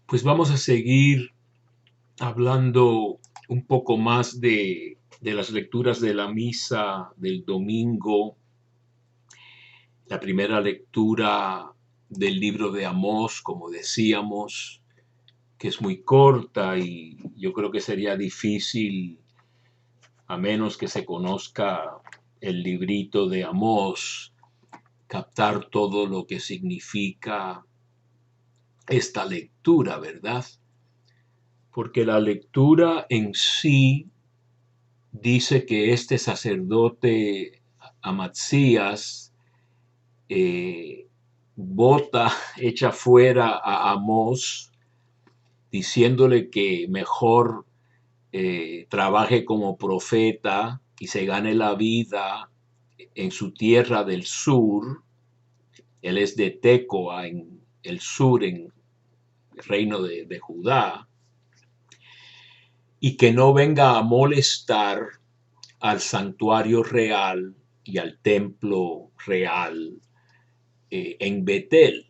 Pues vamos a seguir hablando un poco más de las lecturas de la misa del domingo. La primera lectura del libro de Amós, como decíamos, que es muy corta y yo creo que sería difícil, a menos que se conozca el librito de Amós, captar todo lo que significa esta lectura, ¿verdad? Porque la lectura en sí dice que este sacerdote Amatzías bota, echa fuera a Amós, diciéndole que mejor trabaje como profeta y se gane la vida en su tierra del sur. Él es de Tecoa, en el sur, en el reino de Judá, y que no venga a molestar al santuario real y al templo real en Betel.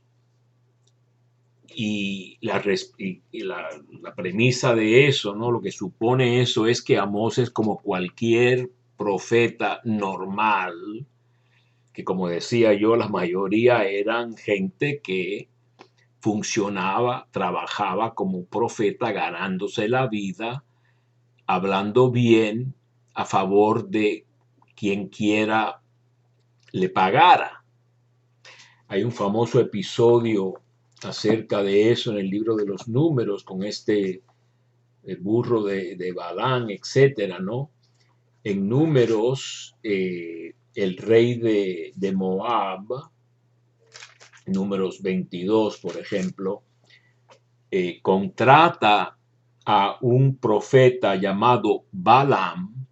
Y la premisa de eso, ¿no? Lo que supone eso es que Amós es como cualquier profeta normal, que como decía yo, la mayoría eran gente que funcionaba, trabajaba como profeta, ganándose la vida, hablando bien a favor de quien quiera le pagara. Hay un famoso episodio acerca de eso en el libro de los números con este el burro de Balán, etcétera, ¿no? En números, el rey de Moab, números 22, por ejemplo, contrata a un profeta llamado Balaam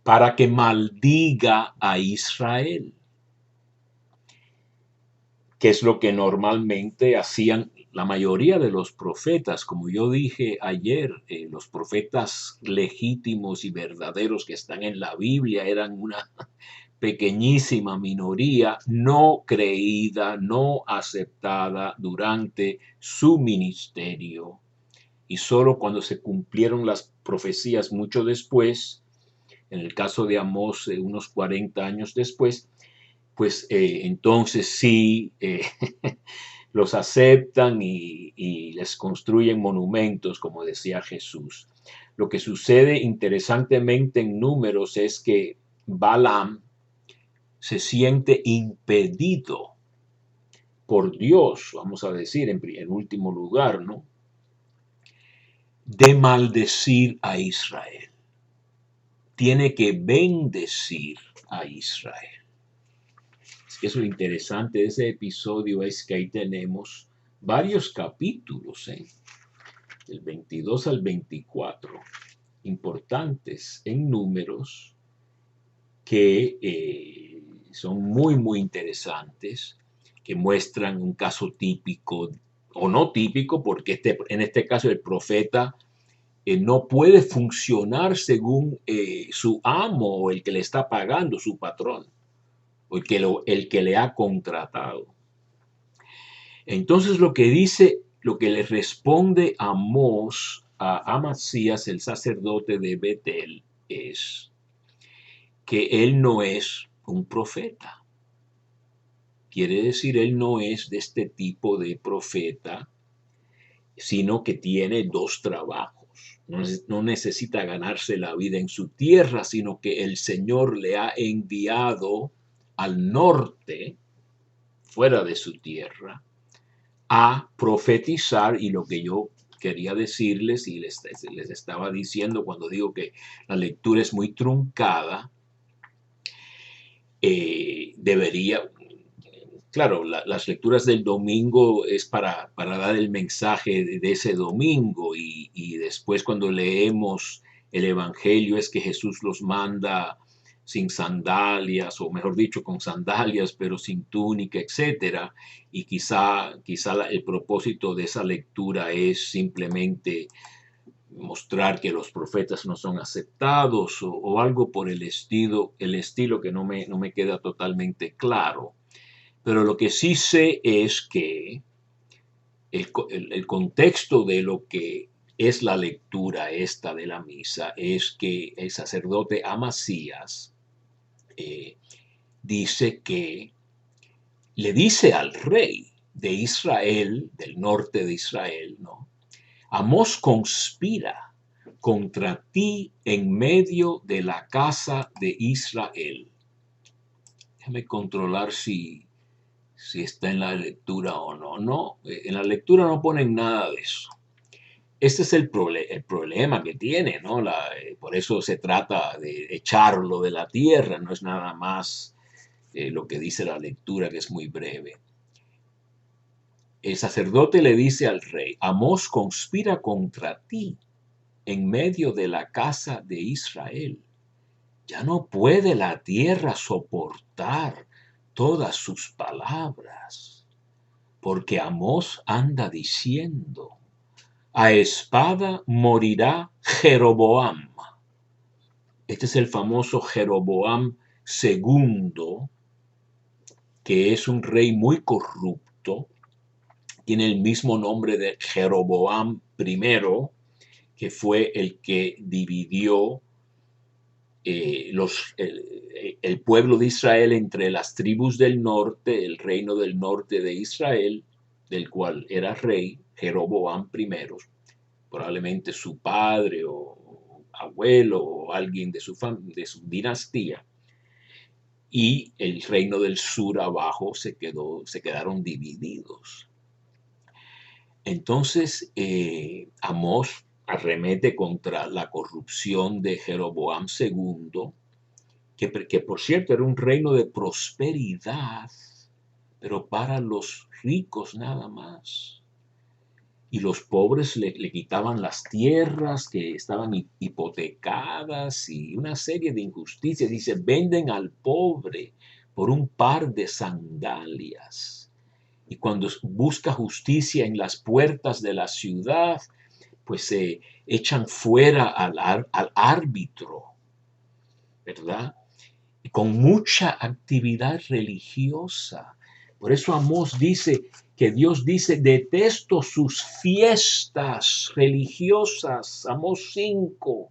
para que maldiga a Israel, que es lo que normalmente hacían la mayoría de los profetas. Como yo dije ayer, los profetas legítimos y verdaderos que están en la Biblia eran una pequeñísima minoría no creída, no aceptada durante su ministerio. Y solo cuando se cumplieron las profecías mucho después, en el caso de Amós, unos 40 años después, pues entonces sí los aceptan y les construyen monumentos, como decía Jesús. Lo que sucede interesantemente en Números es que Balaam se siente impedido por Dios, vamos a decir en último lugar, ¿no? De maldecir a Israel. Tiene que bendecir a Israel. Eso es lo interesante de ese episodio, es que ahí tenemos varios capítulos, del 22 al 24, importantes en números que son muy, muy interesantes, que muestran un caso típico o no típico, porque en este caso el profeta no puede funcionar según su amo o el que le está pagando, su patrón, o el que le ha contratado. Entonces lo que le responde Amós a Amasías, el sacerdote de Betel, es que él no es un profeta. Quiere decir, él no es de este tipo de profeta, sino que tiene dos trabajos. No necesita ganarse la vida en su tierra, sino que el Señor le ha enviado al norte, fuera de su tierra, a profetizar. Y lo que yo quería decirles y les estaba diciendo cuando digo que la lectura es muy truncada, debería, claro, las lecturas del domingo es para dar el mensaje de ese domingo y después cuando leemos el Evangelio es que Jesús los manda sin sandalias, o mejor dicho, con sandalias, pero sin túnica, etcétera. Y quizá el propósito de esa lectura es simplemente mostrar que los profetas no son aceptados o algo por el estilo que no me queda totalmente claro. Pero lo que sí sé es que el contexto de lo que es la lectura esta de la misa es que el sacerdote Amasías eh, dice que le dice al rey de Israel, del norte de Israel, ¿no? Amós conspira contra ti en medio de la casa de Israel. Déjame controlar si está en la lectura o no. No, en la lectura no ponen nada de eso. Este es el problema que tiene, ¿no? Por eso se trata de echarlo de la tierra, no es nada más lo que dice la lectura, que es muy breve. El sacerdote le dice al rey, Amós conspira contra ti en medio de la casa de Israel. Ya no puede la tierra soportar todas sus palabras, porque Amós anda diciendo, a espada morirá Jeroboam. Este es el famoso Jeroboam II, que es un rey muy corrupto. Tiene el mismo nombre de Jeroboam I, que fue el que dividió el pueblo de Israel entre las tribus del norte, el reino del norte de Israel, del cual era rey Jeroboam I, probablemente su padre o abuelo o alguien de su dinastía, y el reino del sur abajo se quedaron divididos. Entonces, Amós arremete contra la corrupción de Jeroboam II, que por cierto era un reino de prosperidad, pero para los ricos nada más. Y los pobres le quitaban las tierras que estaban hipotecadas y una serie de injusticias. Dice, venden al pobre por un par de sandalias. Y cuando busca justicia en las puertas de la ciudad, pues se echan fuera al árbitro, ¿verdad? Y con mucha actividad religiosa. Por eso Amós dice que Dios dice, detesto sus fiestas religiosas. Amós 5,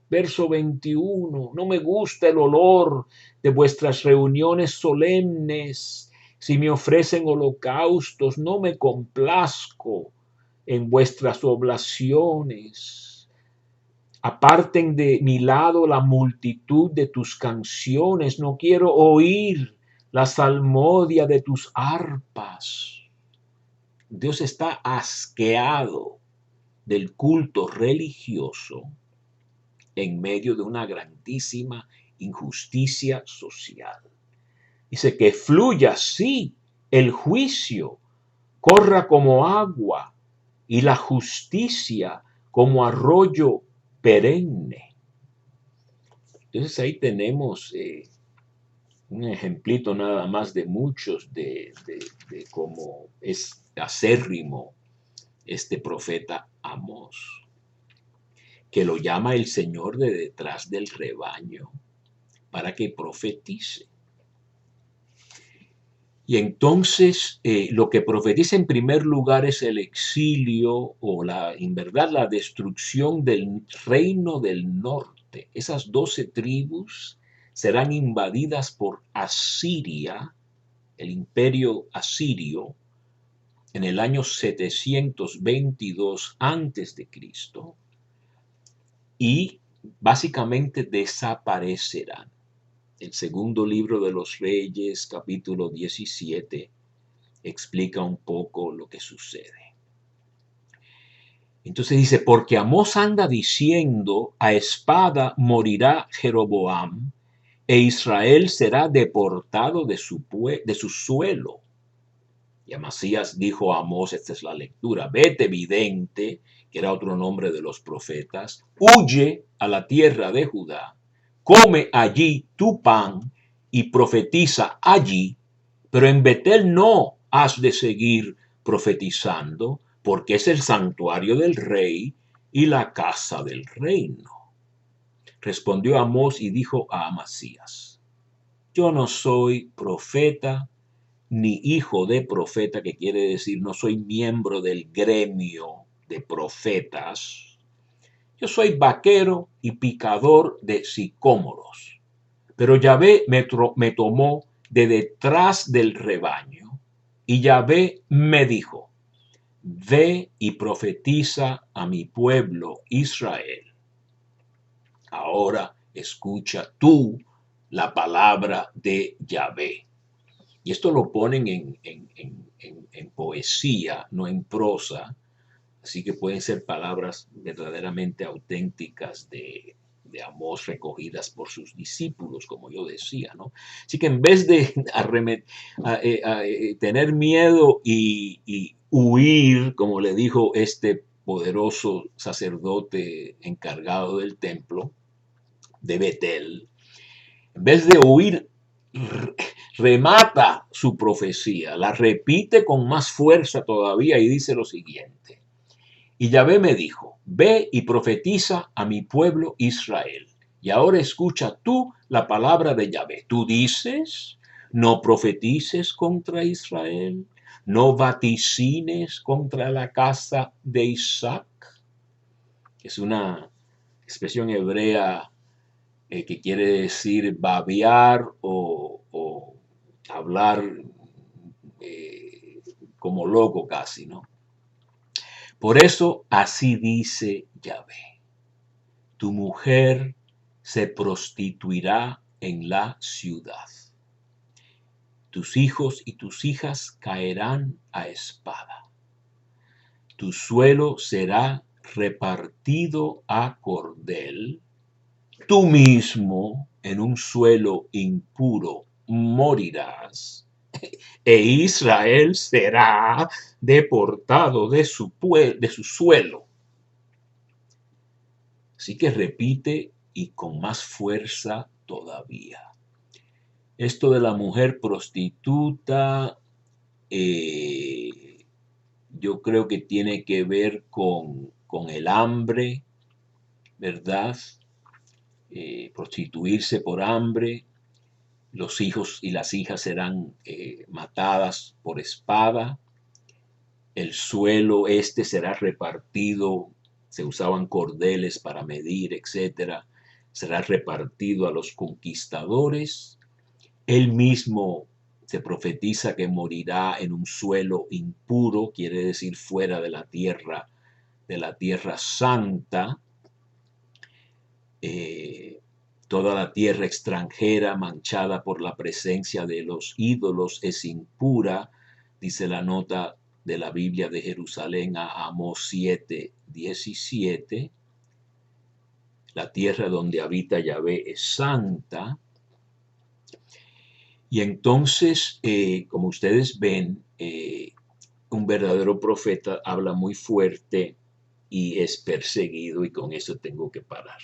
verso 21. No me gusta el olor de vuestras reuniones solemnes. Si me ofrecen holocaustos, no me complazco en vuestras oblaciones. Aparten de mi lado la multitud de tus canciones. No quiero oír la salmodia de tus arpas. Dios está asqueado del culto religioso en medio de una grandísima injusticia social. Dice que fluya, sí, el juicio, corra como agua y la justicia como arroyo perenne. Entonces ahí tenemos un ejemplito nada más de muchos de cómo es acérrimo este profeta Amós, que lo llama el Señor de detrás del rebaño para que profetice. Y entonces lo que profetiza en primer lugar es el exilio o en verdad la destrucción del reino del norte. Esas 12 tribus serán invadidas por Asiria, el imperio asirio, en el año 722 a.C. y básicamente desaparecerán. El segundo libro de los Reyes, capítulo 17, explica un poco lo que sucede. Entonces dice, porque Amós anda diciendo, a espada morirá Jeroboam, e Israel será deportado de su suelo. Y Amasías dijo a Amós, esta es la lectura, vete vidente, que era otro nombre de los profetas, huye a la tierra de Judá, come allí tu pan y profetiza allí, pero en Betel no has de seguir profetizando, porque es el santuario del rey y la casa del reino. Respondió Amós y dijo a Amasías, yo no soy profeta ni hijo de profeta, que quiere decir no soy miembro del gremio de profetas. Yo soy vaquero y picador de sicómoros. Pero Yahvé me tomó de detrás del rebaño y Yahvé me dijo, ve y profetiza a mi pueblo Israel. Ahora escucha tú la palabra de Yahvé. Y esto lo ponen en poesía, no en prosa. Así que pueden ser palabras verdaderamente auténticas de Amós recogidas por sus discípulos, como yo decía, ¿no? Así que en vez de tener miedo y huir, como le dijo este poderoso sacerdote encargado del templo de Betel, en vez de huir, remata su profecía, la repite con más fuerza todavía y dice lo siguiente. Y Yahvé me dijo, ve y profetiza a mi pueblo Israel. Y ahora escucha tú la palabra de Yahvé. Tú dices, no profetices contra Israel, no vaticines contra la casa de Isaac. Es una expresión hebrea que quiere decir babear o hablar como loco casi, ¿no? Por eso así dice Yahvé, tu mujer se prostituirá en la ciudad. Tus hijos y tus hijas caerán a espada. Tu suelo será repartido a cordel. Tú mismo en un suelo impuro morirás. E Israel será deportado de su suelo. Así que repite y con más fuerza todavía. Esto de la mujer prostituta, yo creo que tiene que ver con el hambre, ¿verdad? Prostituirse por hambre. Los hijos y las hijas serán matadas por espada. El suelo será repartido, se usaban cordeles para medir, etcétera. Será repartido a los conquistadores. Él mismo se profetiza que morirá en un suelo impuro, quiere decir fuera de la tierra santa. Toda la tierra extranjera manchada por la presencia de los ídolos es impura, dice la nota de la Biblia de Jerusalén a Amós 7:17. La tierra donde habita Yahvé es santa. Y entonces, como ustedes ven, un verdadero profeta habla muy fuerte y es perseguido, y con eso tengo que parar.